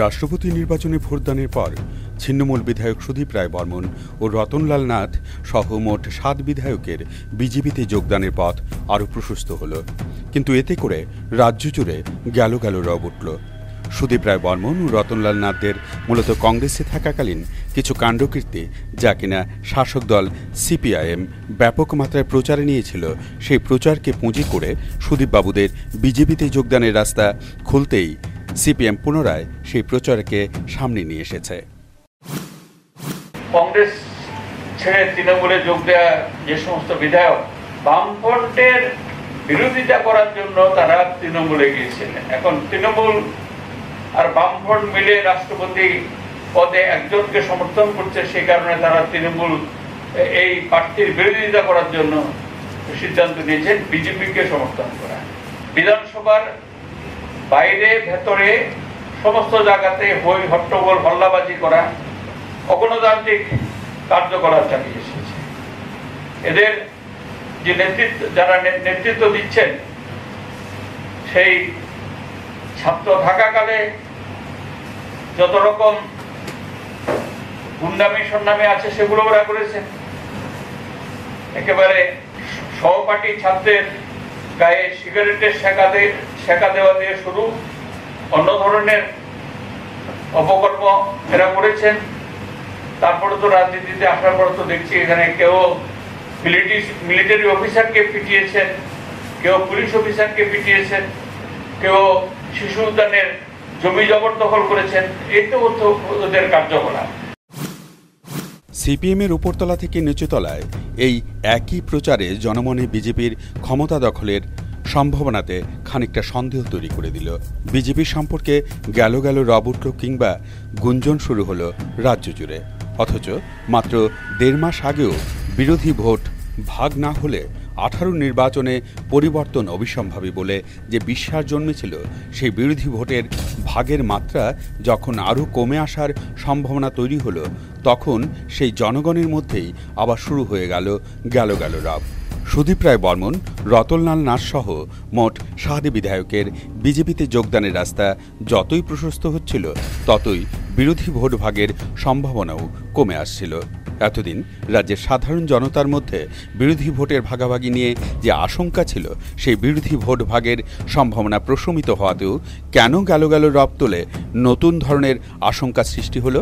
রাষ্ট্রপতি নির্বাচনে ভোটদানের পর ছিন্নমূল বিধায়ক সুদীপ রায় বর্মন ও রতনলাল নাথ সহ মোট ৭ বিধায়কের বিজেপিতে যোগদানের পথ আরও প্রশস্ত হল। কিন্তু এতে করে রাজ্য জুড়ে গেল রব উঠল। সুদীপ রায় বর্মন ও রতনলাল নাথদের মূলত কংগ্রেসে থাকাকালীন কিছু কাণ্ডকীর্তি, যা কিনা শাসক দল সিপিআইএম ব্যাপক মাত্রায় প্রচারে নিয়েছিল, সেই প্রচারকে পুঁজি করে সুদীপবাবুদের বিজেপিতে যোগদানের রাস্তা খুলতেই সিপিএম পুনরায় সেই প্রচারকে সামনে নিয়ে এসেছে। কংগ্রেস ছেড়ে তৃণমূলে যোগ দেওয়া যে সমস্ত বিধায়ক বামফ্রন্টের বিরোধিতা করার জন্য তারা তৃণমূলে গিয়েছিলেন, এখন তৃণমূল আর বামফ্রন্ট মিলে রাষ্ট্রপতি পদে একজনকে সমর্থন করছে, সেই কারণে তারা তৃণমূল এই প্রার্থীর বিরোধিতা করার জন্য সিদ্ধান্ত নিয়েছেন বিজেপিকে সমর্থন করা। বিধানসভার বাইরে ভেতরে সমস্ত জায়গাতে হই হট্টগোল হল্লাবাজি করা, অগণতান্ত্রিক কার্যকলাপ চালিয়ে এসেছে। এদের যে যারা নেতৃত্ব দিচ্ছেন, সেই ছাত্র থাকাকালে যত রকম গুন্ডামি সন্নামি আছে সেগুলো ওরা করেছেন। একেবারে সহপাঠী ছাত্রের গায়ে সিগারেটের শেখা দেওয়া দিয়ে শুরু অন্য ধরনের অপকর্ম এরা করেছেন। তারপরে তো রাজনীতিতে আসার পর তো দেখছি এখানে কেউ মিলিটারি অফিসারকে পিটিয়েছেন, কেউ পুলিশ অফিসারকে পিটিয়েছেন, কেউ শিশু উদ্যানের জমি জবরদখল করেছেন। এই তো ওদের কার্যকলাপ। সিপিএমের উপরতলা থেকে নিচুতলায় এই একই প্রচারে জনমনে বিজেপির ক্ষমতা দখলের সম্ভাবনাতে খানিকটা সন্দেহ তৈরি করে দিল। বিজেপি সম্পর্কে গেল রব উঠল কিংবা গুঞ্জন শুরু হলো রাজ্য জুড়ে। অথচ মাত্র ১.৫ মাস আগেও বিরোধী ভোট ভাগ না হলে 18 নির্বাচনে পরিবর্তন অবিসম্ভাবী বলে যে বিশ্বাস জন্মেছিল, সেই বিরোধী ভোটের ভাগের মাত্রা যখন আরও কমে আসার সম্ভাবনা তৈরি হলো, তখন সেই জনগণের মধ্যেই আবার শুরু হয়ে গেল রব। সুদীপ রায় বর্মন, রতনলাল নাথ সহ মোট ৭ বিধায়কের বিজেপিতে যোগদানের রাস্তা যতই প্রশস্ত হচ্ছিল, ততই বিরোধী ভোট ভাগের সম্ভাবনাও কমে আসছিল। এতদিন রাজ্যের সাধারণ জনতার মধ্যে বিরোধী ভোটের ভাগাভাগি নিয়ে যে আশঙ্কা ছিল, সেই বিরোধী ভোট ভাগের সম্ভাবনা প্রশমিত হওয়াতেও কেন গেল রব তোলে নতুন ধরনের আশঙ্কা সৃষ্টি হলো।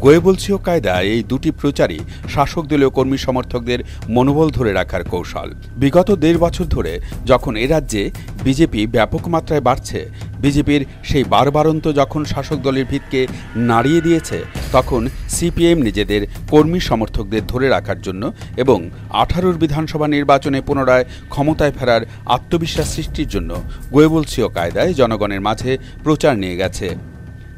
গোয়েবলসীয় কায়দায় এই দুটি প্রচারই শাসক দলীয় কর্মী সমর্থকদের মনোবল ধরে রাখার কৌশল। বিগত ১.৫ বছর ধরে যখন এ রাজ্যে বিজেপি ব্যাপক মাত্রায় বাড়ছে, বিজেপির সেই বারবারন্ত যখন শাসক দলের ভিতকে নাড়িয়ে দিয়েছে, তখন সিপিএম নিজেদের কর্মী সমর্থকদের ধরে রাখার জন্য এবং 18 বিধানসভা নির্বাচনে পুনরায় ক্ষমতায় ফেরার আত্মবিশ্বাস সৃষ্টির জন্য গোয়েবলসীয় কায়দায় জনগণের মাঝে প্রচার নিয়ে গেছে।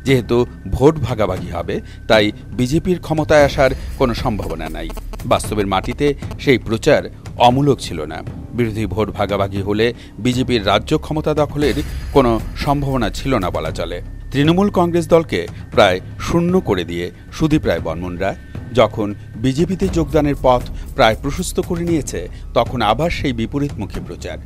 যেহেতু ভোট ভাগাভাগি হবে, তাই বিজেপির ক্ষমতায় আসার কোনো সম্ভাবনা নাই। বাস্তবের মাটিতে সেই প্রচার অমূলক ছিল না। বিরোধী ভোট ভাগাভাগি হলে বিজেপির রাজ্য ক্ষমতা দখলের কোনো সম্ভাবনা ছিল না বলা চলে। তৃণমূল কংগ্রেস দলকে প্রায় শূন্য করে দিয়ে সুদীপ রায় বর্মনরা যখন বিজেপিতে যোগদানের পথ প্রায় প্রশস্ত করে নিয়েছে, তখন আবার সেই বিপরীতমুখী প্রচার।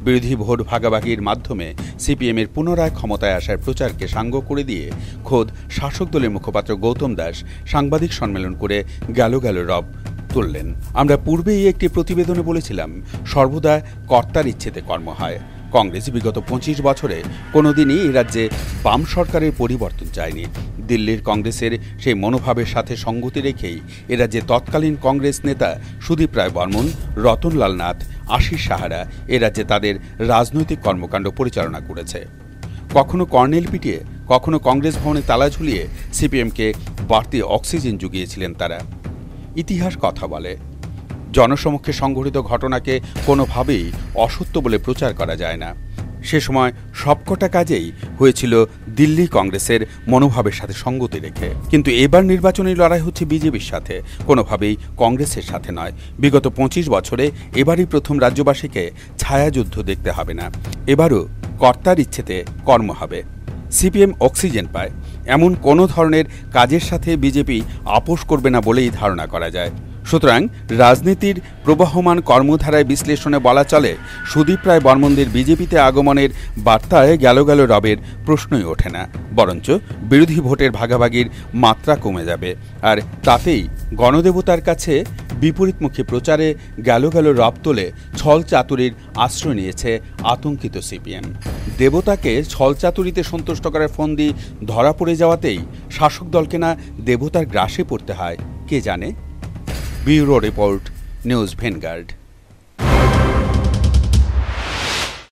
বিরোধী ভোট ভাগাভাগির মাধ্যমে সিপিএমের পুনরায় ক্ষমতায় আসার প্রচারকে সাঙ্গ করে দিয়ে খোদ শাসক দলের মুখপাত্র গৌতম দাস সাংবাদিক সম্মেলন করে গেল রব তুললেন। আমরা পূর্বেই একটি প্রতিবেদনে বলেছিলাম, সর্বদা কর্তার ইচ্ছেতে কর্ম হয়। কংগ্রেস বিগত 25 বছরে কোনোদিনই এই রাজ্যে বাম সরকারের পরিবর্তন চায়নি। দিল্লির কংগ্রেসের সেই মনোভাবের সাথে সঙ্গতি রেখেই এ রাজ্যে তৎকালীন কংগ্রেস নেতা সুদীপ রায় বর্মন, রতনলাল নাথ, আশিস সাহারা এ রাজ্যে তাদের রাজনৈতিক কর্মকাণ্ড পরিচালনা করেছে। কখনো কর্নেল পিটিয়ে, কখনো কংগ্রেস ভবনে তালা ঝুলিয়ে সিপিএমকে বাড়তি অক্সিজেন জুগিয়েছিলেন তারা। ইতিহাস কথা বলে, জনসমক্ষে সংঘটিত ঘটনাকে কোনোভাবেই অসত্য বলে প্রচার করা যায় না। সে সময় সবকটা কাজেই হয়েছিল দিল্লি কংগ্রেসের মনোভাবের সাথে সঙ্গতি রেখে। কিন্তু এবার নির্বাচনী লড়াই হচ্ছে বিজেপির সাথে, কোনোভাবেই কংগ্রেসের সাথে নয়। বিগত 25 বছরে এবারই প্রথম রাজ্যবাসীকে ছায়াযুদ্ধ দেখতে হবে না, এবারও কর্তার ইচ্ছেতে কর্ম হবে। সিপিএম অক্সিজেন পায় এমন কোনো ধরনের কাজের সাথে বিজেপি আপোষ করবে না বলেই ধারণা করা যায়। সুতরাং রাজনীতির প্রবহমান কর্মধারায় বিশ্লেষণে বলা চলে সুদীপ রায় বর্মনদের বিজেপিতে আগমনের বার্তায় গেল রবের প্রশ্নই ওঠে না, বরঞ্চ বিরোধী ভোটের ভাগাভাগির মাত্রা কমে যাবে। আর তাতেই গণদেবতার কাছে বিপরীতমুখী প্রচারে গেল রব তোলে ছল চাতুরির আশ্রয় নিয়েছে আতঙ্কিত সিপিএম। দেবতাকে ছল চাতুরিতে সন্তুষ্ট করার ফন্দি ধরা পড়ে যাওয়াতেই শাসক দলকে না দেবতার গ্রাসে পড়তে হয় কে জানে। Bureau report, news vanguard.